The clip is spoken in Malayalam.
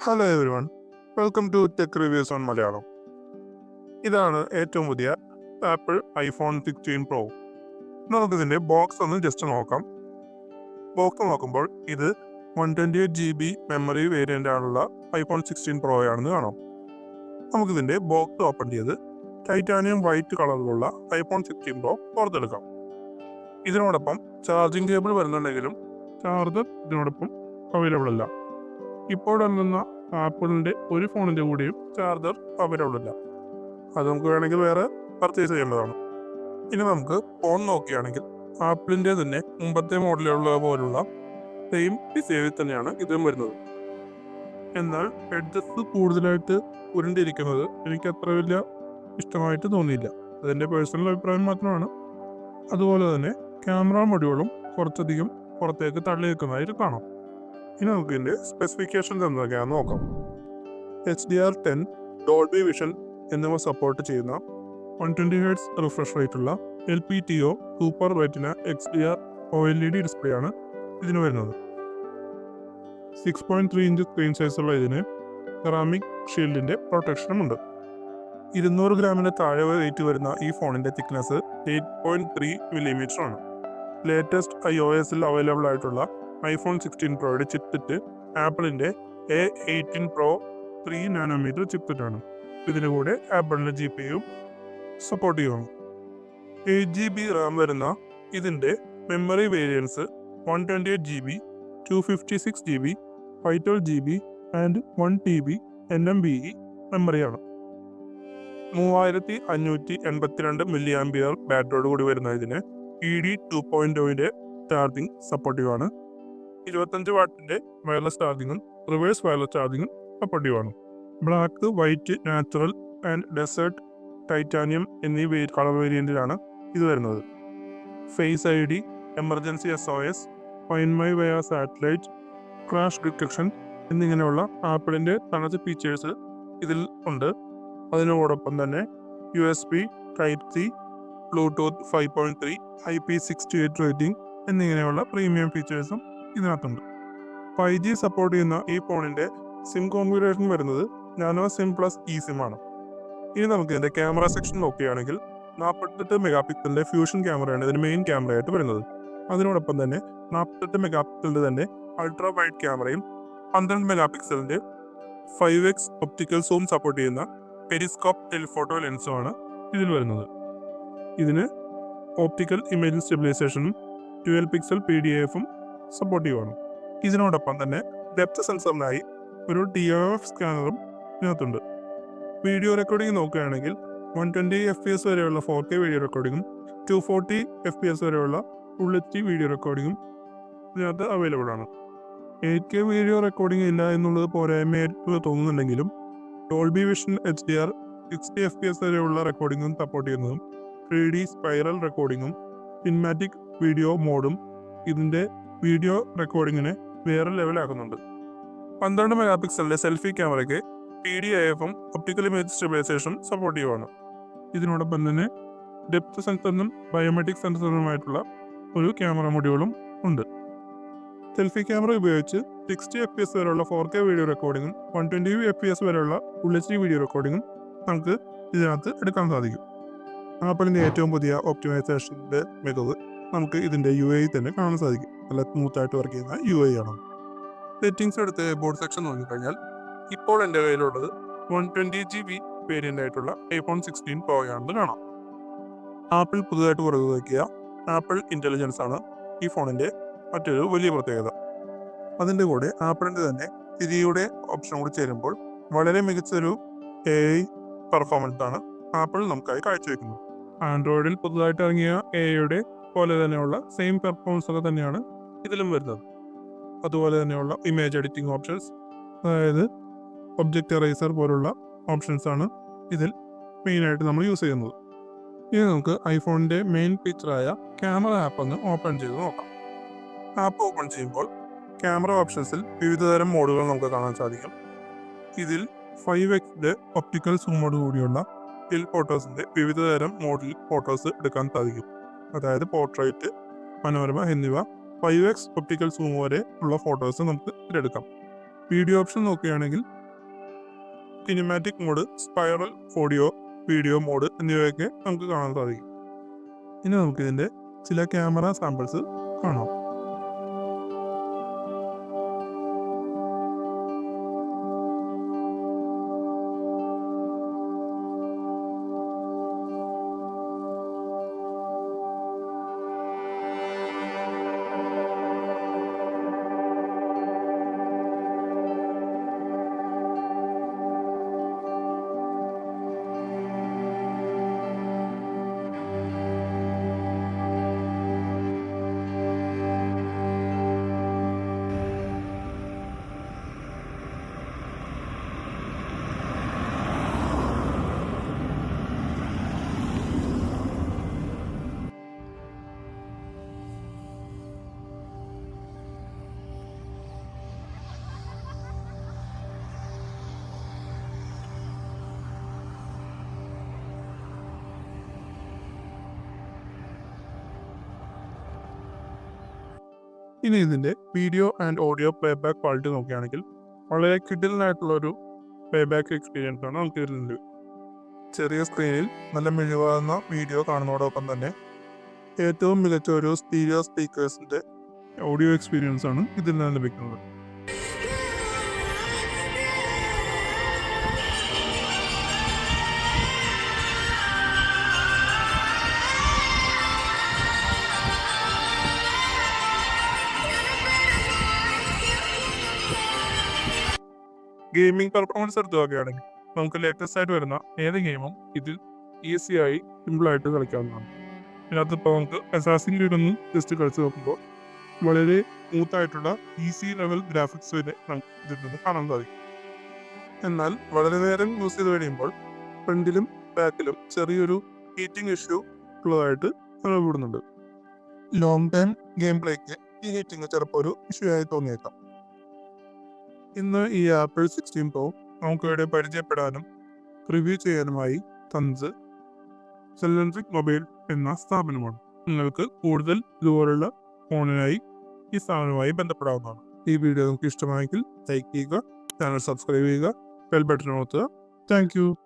Hello everyone, welcome to tech reviews on Malayalam. ഇതാണ് ഏറ്റവും പുതിയ ആപ്പിൾ ഐഫോൺ 16 പ്രോ. നമുക്കിതിൻ്റെ ബോക്സ് ഒന്ന് ജസ്റ്റ് നോക്കാം. ബോക്സ് നോക്കുമ്പോൾ ഇത് 128GB മെമ്മറി വേരിയൻ്റ് ആണുള്ള ഐഫോൺ 16 പ്രോ ആണെന്ന് കാണാം. നമുക്കിതിൻ്റെ ബോക്സ് ഓപ്പൺ ചെയ്ത് ടൈറ്റാനിയം വൈറ്റ് കളറിലുള്ള ഐഫോൺ 16 പ്രോ പുറത്തെടുക്കാം. ഇതിനോടൊപ്പം ചാർജിങ് കേബിൾ വരുന്നുണ്ടെങ്കിലും ചാർജർ ഇതിനോടൊപ്പം അവൈലബിൾ അല്ല. ഇപ്പോൾ ഇറങ്ങുന്ന ആപ്പിളിൻ്റെ ഒരു ഫോണിൻ്റെ കൂടെയും ചാർജർ അവൈലബിൾ അല്ല. അത് നമുക്ക് വേണമെങ്കിൽ വേറെ പർച്ചേസ് ചെയ്യേണ്ടതാണ്. ഇനി നമുക്ക് ഫോൺ നോക്കുകയാണെങ്കിൽ ആപ്പിളിൻ്റെ തന്നെ മുമ്പത്തെ മോഡലുള്ള പോലുള്ള സെയിം ഡിസൈനിൽ തന്നെയാണ് ഇതും വരുന്നത്. എന്നാൽ എഡ്ജസ് കൂടുതലായിട്ട് ഉരുണ്ടിരിക്കുന്നത് എനിക്ക് അത്ര വലിയ ഇഷ്ടമായിട്ട് തോന്നിയില്ല. അതെൻ്റെ പേഴ്സണൽ അഭിപ്രായം മാത്രമാണ്. അതുപോലെ തന്നെ ക്യാമറ മൊഡ്യൂളും കുറച്ചധികം പുറത്തേക്ക് തള്ളി നിൽക്കുന്നതായിട്ട് കാണാം. ഇനി നമുക്ക് ഇതിൻ്റെ സ്പെസിഫിക്കേഷൻസ് എന്തൊക്കെയാണെന്ന് നോക്കാം. HDR10 ഡോൾബി വിഷൻ എന്നിവ സപ്പോർട്ട് ചെയ്യുന്ന 120 Hz റിഫ്രഷ് റേറ്റുള്ള LPTO super retina XDR OLED display ആണ് ഇതിന് വരുന്നത്. 6.3 ഇഞ്ച് സ്ക്രീൻ സൈസുള്ള ഇതിന് സെറാമിക് ഷീൽഡിൻ്റെ പ്രൊട്ടക്ഷനും ഉണ്ട്. 200 ഗ്രാമിന് താഴെ വെയിറ്റ് വരുന്ന ഈ ഫോണിൻ്റെ തിക്നെസ് 8.3 mm ആണ്. ലേറ്റസ്റ്റ് iOS-ൽ അവൈലബിൾ ആയിട്ടുള്ള ഐഫോൺ 16 പ്രോയുടെ ചിപ്സെറ്റ് ആപ്പിളിൻ്റെ A18 Pro 3 nm ചിപ്സെറ്റാണ്. ഇതിന് കൂടെ ആപ്പിളിൻ്റെ GPU സപ്പോർട്ട് ചെയ്യുന്നു. 8GB റാം വരുന്ന ഇതിൻ്റെ memory variance 128GB, 256GB, 512GB and 1TB NMBE മെമ്മറിയാണ്. 3582 mAh ബാറ്ററിയോട് കൂടി വരുന്ന ഇതിന് ED 2.0 ചാർജിങ് സപ്പോർട്ടീവാണ്. 25 വാട്ടിൻ്റെ വയർലെസ് ചാർജിങ്ങും റിവേഴ്സ് വയർലെസ് ചാർജിങ്ങും സപ്പോർട്ടീവാണ്. Black, white, natural and desert, titanium എന്നീ കളർ വേരിയൻറ്റിലാണ് ഇത് വരുന്നത്. Face ID, emergency SOS, find my via satellite, crash detection എന്നിങ്ങനെയുള്ള ആപ്പിളിൻ്റെ തനത് ഫീച്ചേഴ്സ് ഇതിൽ ഉണ്ട്. അതിനോടൊപ്പം തന്നെ USB Type-C, Bluetooth 5.3, IP68 rating എന്നിങ്ങനെയുള്ള പ്രീമിയം ഫീച്ചേഴ്സും ഇതിനകത്തുണ്ട്. 5G സപ്പോർട്ട് ചെയ്യുന്ന ഈ ഫോണിൻ്റെ സിം കോൺഫിഗറേഷൻ വരുന്നത് nano SIM plus E SIM ആണ്. ഇനി നമുക്ക് ഇതിൻ്റെ ക്യാമറ സെക്ഷൻ നോക്കുകയാണെങ്കിൽ 48 മെഗാപിക്സലിൻ്റെ ഫ്യൂഷൻ ക്യാമറയാണ് ഇതിന് മെയിൻ ക്യാമറയായിട്ട് വരുന്നത്. അതിനോടൊപ്പം തന്നെ 48 മെഗാപിക്സലിൻ്റെ തന്നെ അൾട്രാ വൈഡ് ക്യാമറയും 12 മെഗാപിക്സലിൻ്റെ 5x ഒപ്റ്റിക്കൽ സൂം സപ്പോർട്ട് ചെയ്യുന്ന പെരിസ്കോപ്പ് ടെലിഫോട്ടോ ലെൻസുമാണ് ഇതിൽ വരുന്നത്. ഇതിന് ഓപ്റ്റിക്കൽ ഇമേജ് സ്റ്റെബിലൈസേഷനും 12 പിക്സൽ PDAF-ഉം സപ്പോർട്ടീവാണ്. ഇതിനോടൊപ്പം തന്നെ ഡെപ്ത് സെൻസറിനായി ഒരു ToF സ്കാനറും ഇതിനകത്തുണ്ട്. വീഡിയോ റെക്കോർഡിംഗ് നോക്കുകയാണെങ്കിൽ 120 FPS വരെയുള്ള 4K വീഡിയോ റെക്കോർഡിങ്ങും 240 FPS വരെയുള്ള Full HD വീഡിയോ റെക്കോർഡിങ്ങും ഇതിനകത്ത് അവൈലബിൾ ആണ്. 8K വീഡിയോ റെക്കോർഡിംഗ് ഇല്ല എന്നുള്ളത് പോരായ്മയായിട്ട് തോന്നുന്നുണ്ടെങ്കിലും ഡോൾബി വിഷൻ HDR 60 FPS വരെയുള്ള റെക്കോർഡിങ്ങും സപ്പോർട്ട് ചെയ്യുന്നതും 3D സ്പൈറൽ റെക്കോർഡിങ്ങും സിനിമാറ്റിക് വീഡിയോ മോഡും ഇതിൻ്റെ വീഡിയോ റെക്കോർഡിങ്ങിനെ വേറെ ലെവലാക്കുന്നുണ്ട്. 12 മെഗാപിക്സലിൻ്റെ സെൽഫി ക്യാമറയ്ക്ക് PDAF-ഉം ഒപ്റ്റിക്കൽ ഇമേജ് സ്റ്റെബിലൈസേഷനും സപ്പോർട്ടീവാണ്. ഇതിനോടൊപ്പം തന്നെ ഡെപ്ത് സെൻസറിനും ബയോമെട്രിക് സെൻസറിനുമായിട്ടുള്ള ഒരു ക്യാമറ മൊഡ്യൂളും ഉണ്ട്. സെൽഫി ക്യാമറ ഉപയോഗിച്ച് 60 FPS വരെയുള്ള 4K വീഡിയോ റെക്കോർഡിങ്ങും 120 FPS വരെയുള്ള Full HD വീഡിയോ റെക്കോർഡിങ്ങും നമുക്ക് ഇതിനകത്ത് എടുക്കാൻ സാധിക്കും. ആപ്പിളിൻ്റെ ഏറ്റവും പുതിയ ഒപ്റ്റിമൈസേഷൻ്റെ മികവ് നമുക്ക് ഇതിൻ്റെ UI തന്നെ കാണാൻ സാധിക്കും. നല്ല സ്മൂത്തായിട്ട് വർക്ക് ചെയ്യുന്ന UI ആണ്. സെറ്റിംഗ്സ് എടുത്ത് ബോർഡ് സെക്ഷൻ നോക്കിക്കഴിഞ്ഞാൽ ഇപ്പോൾ എൻ്റെ കയ്യിലുള്ളത് 120GB വേരിയൻ്റ് ആയിട്ടുള്ള ഐഫോൺ 16 പ്രോ ആണെന്ന് കാണാം. ആപ്പിൾ പുതുതായിട്ട് പുറത്തിറക്കിയ ആപ്പിൾ ഇൻ്റലിജൻസ് ആണ് ഈ ഫോണിൻ്റെ മറ്റൊരു വലിയ പ്രത്യേകത. അതിൻ്റെ കൂടെ ആപ്പിളിൻ്റെ തന്നെ സിരിയുടെ ഓപ്ഷൻ കൂടി ചേരുമ്പോൾ വളരെ മികച്ചൊരു AI പെർഫോമൻസ് ആണ് ആപ്പിൾ നമുക്കായി കാഴ്ചവെക്കുന്നത്. ആൻഡ്രോയിഡിൽ പുതുതായിട്ട് ഇറങ്ങിയ AI പോലെ തന്നെയുള്ള സെയിം പെർഫോമൻസ് ഒക്കെ തന്നെയാണ് ഇതിലും വരുന്നത്. അതുപോലെ തന്നെയുള്ള ഇമേജ് എഡിറ്റിംഗ് ഓപ്ഷൻസ്, അതായത് ഒബ്ജക്റ്റ് എറേസർ പോലുള്ള ഓപ്ഷൻസ് ആണ് ഇതിൽ മെയിനായിട്ട് നമ്മൾ യൂസ് ചെയ്യുന്നത്. ഇനി നമുക്ക് ഐഫോണിൻ്റെ മെയിൻ ഫീച്ചറായ ക്യാമറ ആപ്പ് ഒന്ന് ഓപ്പൺ ചെയ്ത് നോക്കാം. ആപ്പ് ഓപ്പൺ ചെയ്യുമ്പോൾ ക്യാമറ ഓപ്ഷൻസിൽ വിവിധതരം മോഡുകൾ നമുക്ക് കാണാൻ സാധിക്കും. ഇതിൽ 5x ഒപ്റ്റിക്കൽ സൂമോട് കൂടിയുള്ള സ്റ്റിൽ ഫോട്ടോസിൻ്റെ വിവിധതരം മോഡിൽ ഫോട്ടോസ് എടുക്കാൻ സാധിക്കും. അതായത് പോർട്രേറ്റ്, മനോരമ എന്നിവ 5x ഒപ്റ്റിക്കൽ സൂം വരെ ഉള്ള ഫോട്ടോസ് നമുക്ക് ഇതിലെടുക്കാം. വീഡിയോ ഓപ്ഷൻ നോക്കുകയാണെങ്കിൽ cinematic mode, spiral audio, video mode എന്നിവയൊക്കെ നമുക്ക് കാണാൻ സാധിക്കും. ഇനി നമുക്ക് ഇതിന്റെ ചില ക്യാമറ സാമ്പിൾസ് കാണാം. ഇനി ഇതിന്റെ video and audio playback quality നോക്കുകയാണെങ്കിൽ വളരെ കിഡിലായിട്ടുള്ള ഒരു പ്ലേബാക്ക് എക്സ്പീരിയൻസ് ആണ് നമുക്ക് ഇതിലുണ്ട്. ചെറിയ സ്ക്രീനിൽ നല്ല മിഴിവാകുന്ന വീഡിയോ കാണുന്നതോടൊപ്പം തന്നെ ഏറ്റവും മികച്ച ഒരു സ്റ്റീരിയോ സ്പീക്കേഴ്സിന്റെ ഓഡിയോ എക്സ്പീരിയൻസ് ആണ് ഇതിൽ നിന്ന് ലഭിക്കുന്നത്. ഗെയിമിംഗ് പെർഫോമൻസ് എടുത്തു നോക്കുകയാണെങ്കിൽ നമുക്ക് ലേറ്റസ്റ്റ് ആയിട്ട് വരുന്ന ഏത് ഗെയിമും ഇതിൽ ഈസിയായി സിമ്പിളായിട്ട് കളിക്കാവുന്നതാണ്. ഇതിനകത്ത് നമുക്ക് അസാസിൻ ക്രീഡ് ഒന്ന് ജസ്റ്റ് കളിച്ച് നോക്കുമ്പോൾ വളരെ സ്മൂത്തായിട്ടുള്ള ഈസി ലെവൽ ഗ്രാഫിക്സ് നമുക്ക് ഇതിൽ നിന്ന് കാണാൻ സാധിക്കും. എന്നാൽ വളരെ നേരം യൂസ് ചെയ്ത് കഴിയുമ്പോൾ ഫ്രണ്ടിലും ബാക്കിലും ചെറിയൊരു ഹീറ്റിംഗ് ഇഷ്യൂ ഉള്ളതായിട്ട് അനുഭവപ്പെടുന്നുണ്ട്. ലോങ് ടൈം ഗെയിം പ്ലേക്ക് ഈ ഹീറ്റിംഗ് ചിലപ്പോൾ ഒരു ഇഷ്യൂ ആയി തോന്നിയേക്കാം. ഇന്ന് ഈ ആപ്പിൾ 16 Pro നമുക്ക് ഇവിടെ പരിചയപ്പെടാനും റിവ്യൂ ചെയ്യാനുമായി തന്നത് സെലൻട്രിക് മൊബൈൽ എന്ന സ്ഥാപനമാണ്. നിങ്ങൾക്ക് കൂടുതൽ ഇതുപോലുള്ള ഫോണിനായി ഈ സ്ഥാപനവുമായി ബന്ധപ്പെടാവുന്നതാണ്. ഈ വീഡിയോ നിങ്ങൾക്ക് ഇഷ്ടമായെങ്കിൽ ലൈക്ക് ചെയ്യുക, ചാനൽ സബ്സ്ക്രൈബ് ചെയ്യുക, ബെൽ ബട്ടൺ അമർത്തുക. Thank you.